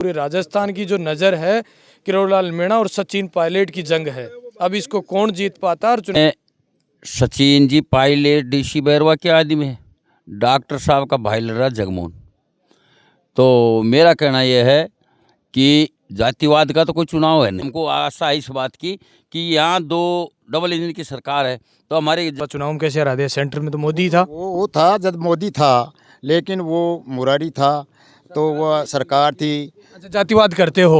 पूरे राजस्थान की जो नज़र है किरोड़ीलाल मीणा और सचिन पायलट की जंग है। अब इसको कौन जीत पाता है और चुनाव सचिन जी पायलट डीसी बैरवा के आदमी है, डॉक्टर साहब का भाई लड़ रहा जगमोहन। तो मेरा कहना यह है कि जातिवाद का तो कोई चुनाव है नहीं। हमको आशा है इस बात की कि यहाँ दो डबल इंजन की सरकार है तो हमारे चुनाव में कैसे हरा दिया? सेंटर में तो मोदी था। वो था जब मोदी था, लेकिन वो मुरारी था तो वह सरकार थी। अच्छा, जातिवाद करते हो?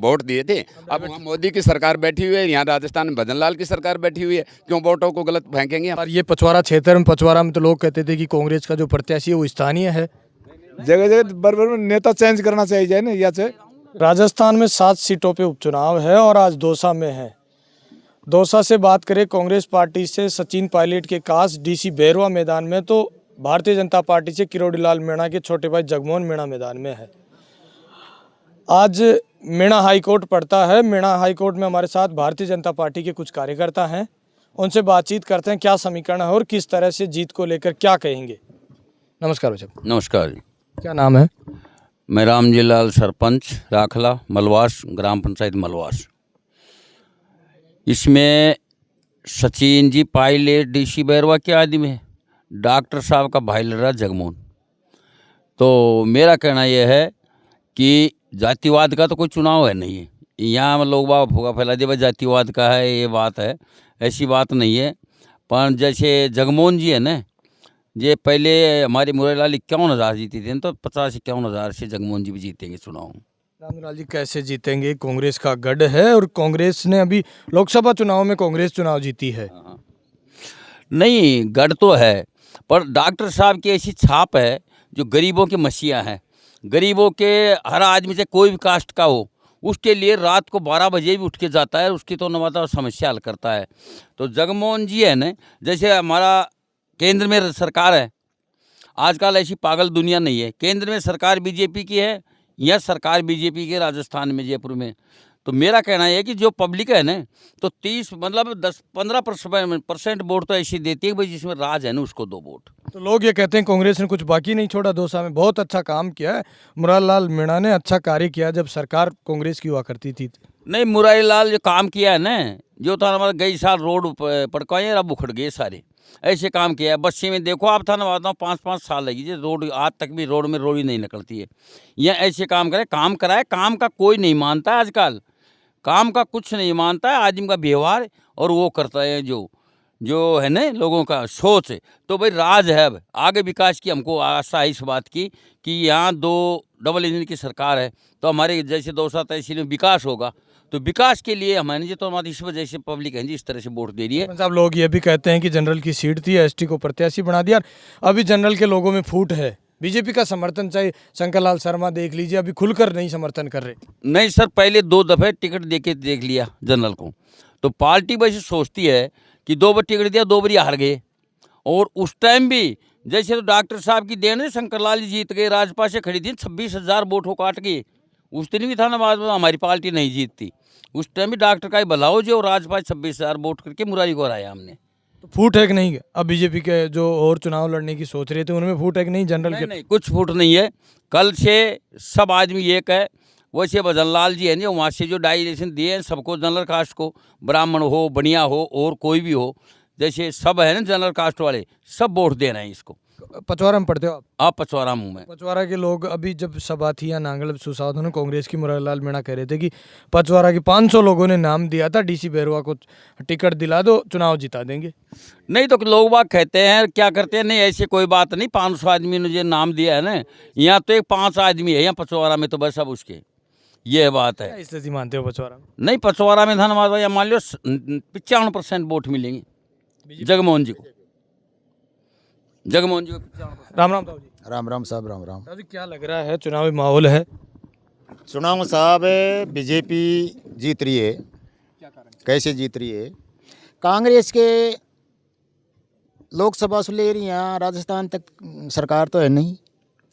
वोट दिए थे। अब वहाँ मोदी की सरकार बैठी हुई है, यहाँ राजस्थान में भजनलाल की सरकार बैठी हुई है, क्यों वोटों को गलत फेंकेंगे? और ये पचवारा क्षेत्र में, पचवारा में तो लोग कहते थे कि कांग्रेस का जो प्रत्याशी है वो स्थानीय है। जगह जगह बराबर नेता चेंज करना चाहिए ना, या से राजस्थान में 7 सीटों पे उपचुनाव है और आज दौसा में है। दौसा से बात करें कांग्रेस पार्टी से सचिन पायलट के कास डीसी बैरवा मैदान में, तो भारतीय जनता पार्टी से किरोड़ीलाल मीणा के छोटे भाई जगमोहन मीणा मैदान में है। आज मीणा हाईकोर्ट पड़ता है। मीणा हाईकोर्ट में हमारे साथ भारतीय जनता पार्टी के कुछ कार्यकर्ता हैं, उनसे बातचीत करते हैं क्या समीकरण है और किस तरह से जीत को लेकर क्या कहेंगे। नमस्कार भाई साहब। नमस्कार जी। क्या नाम है? मैं रामजी लाल, सरपंच राखला मलवास, ग्राम पंचायत मलवास। इसमें सचिन जी पायलट डीसी बैरवा के आदमी है, डॉक्टर साहब का भाई लड़ रहा जगमोहन। तो मेरा कहना यह है कि जातिवाद का तो कोई चुनाव है नहीं है। यहाँ लोग बाबा फूका फैला दिया भाई जातिवाद का है, ये बात है, ऐसी बात नहीं है। पर जैसे जगमोहन जी है ना, ये पहले हमारी मुरारीलाल 51,000 जीती थी, तो 50-51,000 से जगमोहन जी भी जीतेंगे चुनाव। रामलाल जी कैसे जीतेंगे? कांग्रेस का गढ़ है और कांग्रेस ने अभी लोकसभा चुनाव में कांग्रेस चुनाव जीती है। नहीं, गढ़ तो है, पर डॉक्टर साहब की ऐसी छाप है जो गरीबों के मसीहा हैं। गरीबों के हर आदमी से कोई भी कास्ट का हो, उसके लिए रात को 12 बजे भी उठ के जाता है, उसकी तो नवाता समस्या हल करता है। तो जगमोहन जी है न, जैसे हमारा केंद्र में सरकार है, आजकल ऐसी पागल दुनिया नहीं है। केंद्र में सरकार बीजेपी की है, यह सरकार बीजेपी की राजस्थान में जयपुर में। तो मेरा कहना है कि जो पब्लिक है ना, तो 30 मतलब 10-15% वोट तो ऐसी देती है भाई जिसमें राज है ना, उसको दो वोट। तो लोग ये कहते हैं कांग्रेस ने कुछ बाकी नहीं छोड़ा। दौसा में बहुत अच्छा काम किया है, मुरारीलाल मीणा ने अच्छा कार्य किया जब सरकार कांग्रेस की हुआ करती थी। नहीं, मुरारीलाल जो काम किया है ना, जो था हमारा गई साल रोड पड़काए अब उखड़ गए सारे, ऐसे काम किया है। बस्सी में देखो आप, था ना बताता हूँ 5-5 साल लगी जी, रोड आज तक भी रोड में रोड ही नहीं निकलती है। यह ऐसे काम करे, काम कराए, काम का कोई नहीं मानता है आजकल, काम का कुछ नहीं मानता है आदमी का व्यवहार, और वो करता है जो है ना लोगों का सोच। तो भाई राज है, अब आगे विकास की हमको आशा है इस बात की कि यहाँ दो डबल इंजन की सरकार है तो हमारे जैसे दौसा तहसील में विकास होगा। तो विकास के लिए हमारे जी, तो हमारी इस वजह से पब्लिक है जी इस तरह से वोट दे रही है। साहब लोग ये भी कहते हैं कि जनरल की सीट थी, एसटी को प्रत्याशी बना दिया। अभी जनरल के लोगों में फूट है, बीजेपी का समर्थन चाहिए। शंकरलाल शर्मा देख लीजिए, अभी खुलकर नहीं समर्थन कर रहे। नहीं सर, पहले 2 दफ़े टिकट दे के देख लिया जनरल को, तो पार्टी वैसे सोचती है कि 2 बार टिकट दिया, 2 बार हार गए। और उस टाइम भी जैसे तो डॉक्टर साहब की देन है, शंकरलाल जी जीत गए, राजपा से खड़ी थी 26,000 वोट हो काट के। उस दिन भी था ना बाद में हमारी पार्टी नहीं जीतती, उस टाइम भी डॉक्टर का ही भला हो जो राजपा 26,000 वोट करके मुरारी को हराया हमने। तो फूट है कि नहीं? अब बीजेपी के जो और चुनाव लड़ने की सोच रहे थे उनमें फूट है कि नहीं? जनरल के नहीं, कुछ फूट नहीं है। कल से सब आदमी एक है। वैसे भजनलाल जी है ना, वहाँ से जो डायरेक्शन दिए हैं सबको, जनरल कास्ट को, ब्राह्मण हो, बनिया हो और कोई भी हो, जैसे सब है ना जनरल कास्ट वाले, सब वोट दे रहे हैं इसको। पचवारा में पढ़ते हो आप? आप पचवारा हूँ मैं। पचवारा के लोग अभी जब सभा थी या नांगल सुसाद ने कांग्रेस की, मुरारीलाल मीणा कह रहे थे कि पचवारा के 500 लोगों ने नाम दिया था, डीसी बैरवा को टिकट दिला दो, चुनाव जिता देंगे। नहीं तो लोग बाग कहते हैं, क्या करते हैं, नहीं ऐसी कोई बात नहीं, 500 आदमी ने जो नाम दिया है ना, यहाँ तो एक 5 आदमी है यहाँ पचवारा में, तो बस अब उसके ये बात है। क्या स्थिति मानते हो पचवारा में? नहीं, पचवारा में धन्यवाद भैया, मान लो 95% वोट मिलेंगे जगमोहन जी को। जगमोहन जी को 95%। राम राम ताऊ जी। राम राम साहब, राम राम। ताऊ जी क्या लग रहा है, चुनावी माहौल है? चुनाव साहब बीजेपी जीत रही है। कैसे जीत रही है? कांग्रेस के लोकसभा से ले रही हैं, राजस्थान तक सरकार तो है नहीं,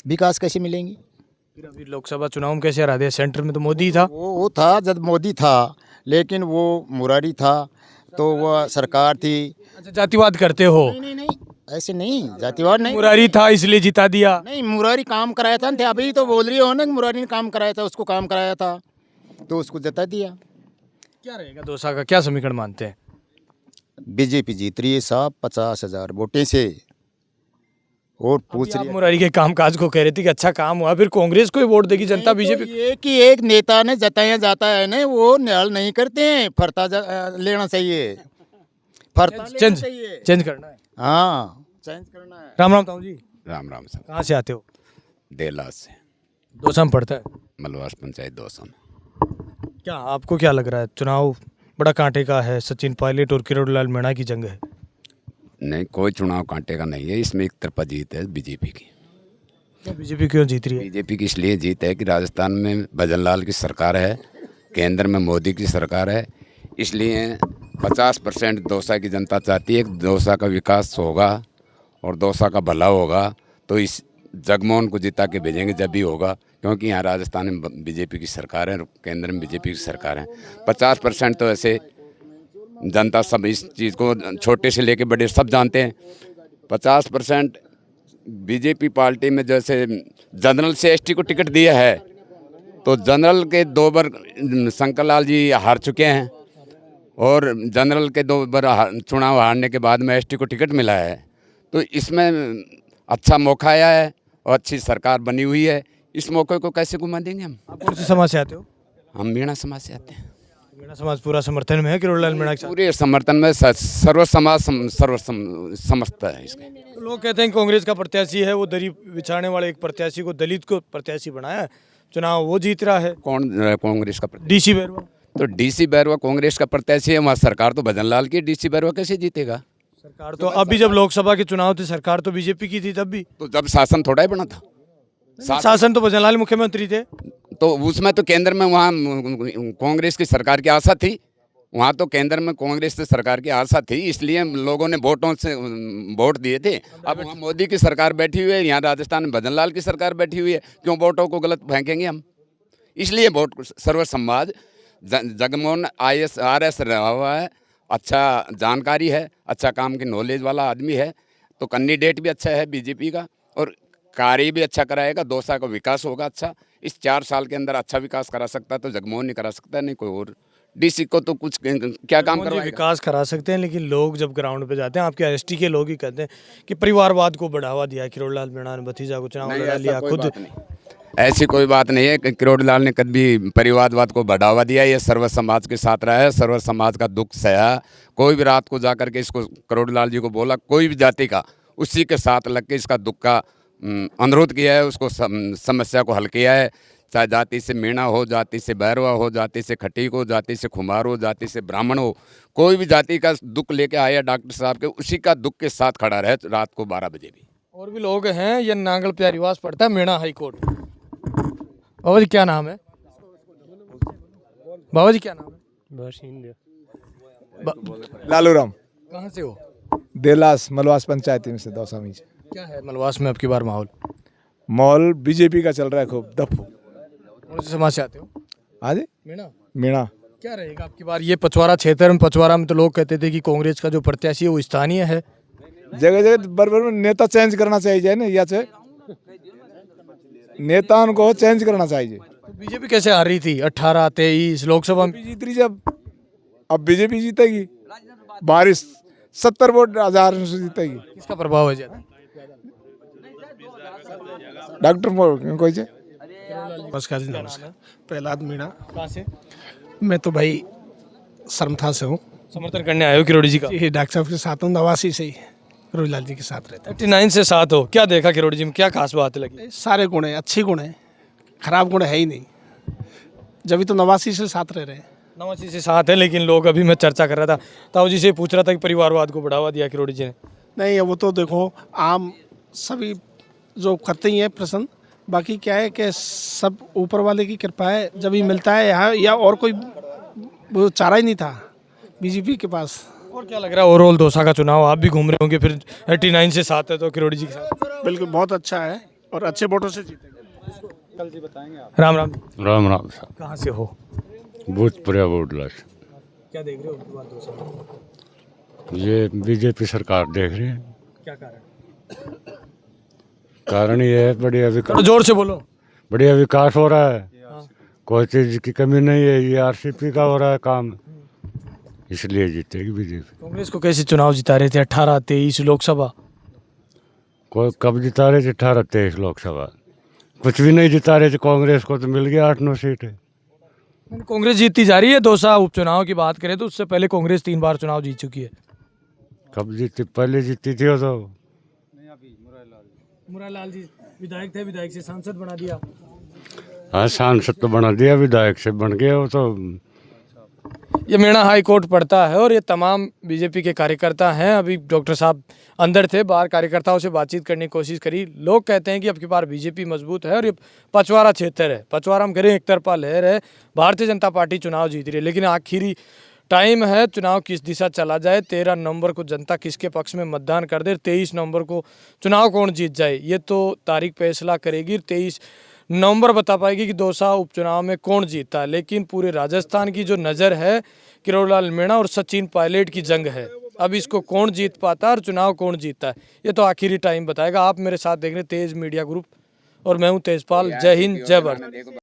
विकास कैसे मिलेंगी? फिर अभी लोकसभा चुनाव में कैसे हरा दिया? सेंटर में तो मोदी था। वो था जब मोदी था, लेकिन वो मुरारी था तो वह सरकार थी। अच्छा, जातिवाद करते हो? नहीं, ऐसे नहीं, जातिवाद नहीं। मुरारी था इसलिए जिता दिया। नहीं, मुरारी काम कराया था ना, अभी तो बोल रही हो ना कि मुरारी ने काम कराया था, उसको काम कराया था तो उसको जता दिया। क्या रहेगा दौसा का, क्या समीकरण मानते हैं? बीजेपी जीत रही है साहब 50,000 वोटें से। वोट पूछ आप रही है। मुरारी के कामकाज को कह रहे थे कि अच्छा काम हुआ, फिर कांग्रेस को ही वोट देगी जनता, बीजेपी। ये कि एक नेता ने जताया जाता है ना, वो न्याय नहीं करते हैं, लेना चाहिए, फरता लेना चेंज चाहिए। चेंज करना है। हाँ, चेंज करना है। राम राम ताऊ जी, राम राम साहब। कहाँ से आते हो? देलास से, दौसा में पड़ता है। मलवास पंचायत दौसा में। क्या आपको क्या लग रहा है, चुनाव बड़ा कांटे का है, सचिन पायलट और किरोड़ीलाल मीणा की जंग है? नहीं, कोई चुनाव कांटे का नहीं है, इसमें एक तरफा जीत है बीजेपी की। बीजेपी क्यों जीत रही है? बीजेपी की इसलिए जीत है कि राजस्थान में भजनलाल की सरकार है, केंद्र में मोदी की सरकार है, इसलिए 50% दौसा की जनता चाहती है कि दौसा का विकास होगा और दौसा का भला होगा। तो इस जगमोहन को जिता के भेजेंगे जब भी होगा, क्योंकि यहाँ राजस्थान में बीजेपी की सरकार है और केंद्र में बीजेपी की सरकार है। 50% तो ऐसे जनता सब इस चीज़ को, छोटे से लेके बड़े सब जानते हैं। 50% बीजेपी पार्टी में जैसे जनरल से एसटी को टिकट दिया है, तो जनरल के 2 बार शंकर लाल जी हार चुके हैं और जनरल के 2 बार चुनाव हारने के बाद में एसटी को टिकट मिला है। तो इसमें अच्छा मौका आया है और अच्छी सरकार बनी हुई है, इस मौके को कैसे घुमा देंगे हम? आप कौन से समाज से आते हो? हम मीणा समाज से आते हैं। मीणा समाज पूरा समर्थन में है किरोड़ीलाल मीणा के साथ? पूरे समर्थन में सर्व समाज समझता है इसके। तो लोग कहते हैं कांग्रेस का प्रत्याशी है, वो दरी बिछाने वाले एक प्रत्याशी को, दलित को प्रत्याशी बनाया है, चुनाव वो जीत रहा है। कौन कांग्रेस का प्रत्याशी? डीसी बैरवा। तो डीसी बैरवा कांग्रेस का प्रत्याशी है, वहाँ सरकार तो भजनलाल की, डीसी बैरवा कैसे जीतेगा? सरकार तो अभी जब लोकसभा के चुनाव थे, सरकार तो बीजेपी की थी तब भी। तो जब शासन थोड़ा ही बना था, शासन तो भजनलाल मुख्यमंत्री थे। तो उसमें तो केंद्र में वहाँ कांग्रेस की सरकार की आशा थी, वहाँ तो केंद्र में कांग्रेस की सरकार की आशा थी, इसलिए लोगों ने वोटों से वोट दिए थे। अब वहाँ मोदी की सरकार बैठी हुई है, यहाँ राजस्थान में भजनलाल की सरकार बैठी हुई है, क्यों वोटों को गलत फेंकेंगे हम? इसलिए वोट सर्व समाज। जगमोहन IAS रहा हुआ है, अच्छा जानकारी है, अच्छा काम की नॉलेज वाला आदमी है, तो कैंडिडेट भी अच्छा है बीजेपी का और कार्य भी अच्छा कराएगा, दौसा का विकास होगा अच्छा। इस 4 साल के अंदर अच्छा विकास करा सकता है तो जगमोहन नहीं करा सकता, नहीं कोई और। डीसी को तो कुछ क्या काम मोदी करवाएगा? विकास करा सकते हैं, लेकिन लोग जब ग्राउंड पे जाते हैं, आपके एसटी के लोग ही कहते हैं कि परिवारवाद को बढ़ावा दिया, किरोड़ीलाल मीणा ने भतीजा को चुनाव लड़ा लिया खुद। ऐसी कोई बात नहीं है कि किरोड़ीलाल ने कभी परिवारवाद को बढ़ावा दिया। ये सर्व समाज के साथ रहा है, सर्व समाज का दुख सहा। कोई भी रात को जाकर के इसको किरोड़ीलाल जी को बोला, कोई भी जाति का, उसी के साथ लग के इसका दुख का अनुरोध किया है, उसको समस्या को हल किया है। चाहे जाति से मीणा हो, जाति से बैरवा हो, जाति से खटीक हो, जाति से खुमार हो, जाति से ब्राह्मण हो, कोई भी जाति का दुख लेके आया डॉक्टर साहब के, उसी का दुख के साथ खड़ा रहे रात को 12 बजे भी। और भी लोग हैं। ये नांगल प्यारीवास पड़ता है मीणा हाई कोर्ट। बाबा जी क्या नाम है? बाबा जी क्या नाम है? लालू राम, कहाँ से हो? देलास मलवास पंचायत में से दौसा में से। क्या है मलवास में अब की बार माहौल? मॉल बीजेपी का चल रहा है खूब दफू। कौन से समाज से आते हो? आज मीणा। मीणा क्या रहेगा अब की बार ये पचवारा क्षेत्र में? पचवारा में तो लोग कहते थे कि कांग्रेस का जो प्रत्याशी है वो स्थानीय है। जगह जगह बराबर में नेता चेंज करना चाहिए ना, या से नेता को चेंज करना चाहिए। तो बीजेपी कैसे हार रही थी 18, 23 लोकसभा में? जीत रही जब, अब बीजेपी जीतेगी। बारिश 70 वोट 1000 से जीतेगी। किसका प्रभाव है ज्यादा? डॉक्टर कोई से नमस्कार जी, नमस्कार। प्रहलाद मीणा। कहाँ से? मैं तो भाई सरमथा से हूँ। समर्थन करने आए हो किरोड़ी जी का? ये डॉक्टर साहब के साथ हूँ, नवासी से ही रोहीलाल जी के साथ रहते 39 से 7 हो। क्या देखा किरोड़ी जी में, क्या खास बात लगी? हैं। सारे गुण हैं, अच्छे गुण हैं, खराब गुण है ही नहीं, जब तो नवासी से साथ रह रहे हैं। 89 से 7 है, लेकिन लोग, अभी मैं चर्चा कर रहा था ताऊ जी से, पूछ रहा था कि परिवारवाद को बढ़ावा दिया किरोड़ी जी ने। नहीं, वो तो देखो आम सभी जो करते ही हैं प्रश्न, बाकी क्या है कि सब ऊपर वाले की कृपा है, जब ही मिलता है यहाँ, या और कोई वो चारा ही नहीं था बीजेपी के पास। और क्या लग रहा है ओवरऑल दौसा का चुनाव? आप भी घूम रहे होंगे, फिर 89 से 7 है तो किरोड़ी जी के साथ। बिल्कुल बहुत अच्छा है और अच्छे वोटों से जीतेगा। राम राम। राम राम साहब। कहाँ से हो? भूतपुरा बोडला से। क्या देख रहे हो दौसा में? ये बीजेपी सरकार देख रहे हैं। क्या कारण? कारण ये है बढ़िया थोड़ा विकास, जोर से बोलो। बढ़िया विकास हो रहा है, कोई चीज की कमी नहीं है, ये आरसीपी का हो रहा है काम, इसलिए जीतेगी बीजेपी। कांग्रेस को कैसे चुनाव जिता रहे थे 18-23 लोकसभा? कोई कब जिता रहे थे 18-23 लोकसभा, कुछ भी नहीं जिता रहे थे, कांग्रेस को तो मिल गया 8-9 सीटें। कांग्रेस जीतती जा रही है। दौसा उपचुनाव की बात करें तो उससे पहले कांग्रेस 3 बार चुनाव जीत चुकी है। कब जीती, पहले जीती थी वो तो। मुरालाल जी विधायक थे, विधायक से सांसद बना दिया। हाँ सांसद तो बना दिया, विधायक से बन गया वो तो। ये मेणा हाई कोर्ट पड़ता है और ये तमाम बीजेपी के कार्यकर्ता हैं। अभी डॉक्टर साहब अंदर थे, बाहर कार्यकर्ताओं से बातचीत करने की कोशिश करी। लोग कहते हैं कि अब की बार बीजेपी मजबूत है और ये पचवारा क्षेत्र है। पचवारा हम करें एक तरफा लहर है, भारतीय जनता पार्टी चुनाव जीत रही है, लेकिन आखिरी टाइम है, चुनाव किस दिशा चला जाए। 13 नवंबर को जनता किसके पक्ष में मतदान कर दे, 23 नवंबर को चुनाव कौन जीत जाए, ये तो तारीख फैसला करेगी। 23 नवंबर बता पाएगी कि दौसा उपचुनाव में कौन जीता है। लेकिन पूरे राजस्थान की जो नज़र है किरोड़लाल मीणा और सचिन पायलट की जंग है। अब इसको कौन जीत पाता है और चुनाव कौन जीतता है, ये तो आखिरी टाइम बताएगा। आप मेरे साथ देख रहे हैं तेज मीडिया ग्रुप और मैं हूं तेजपाल। जय हिंद, जय भारत।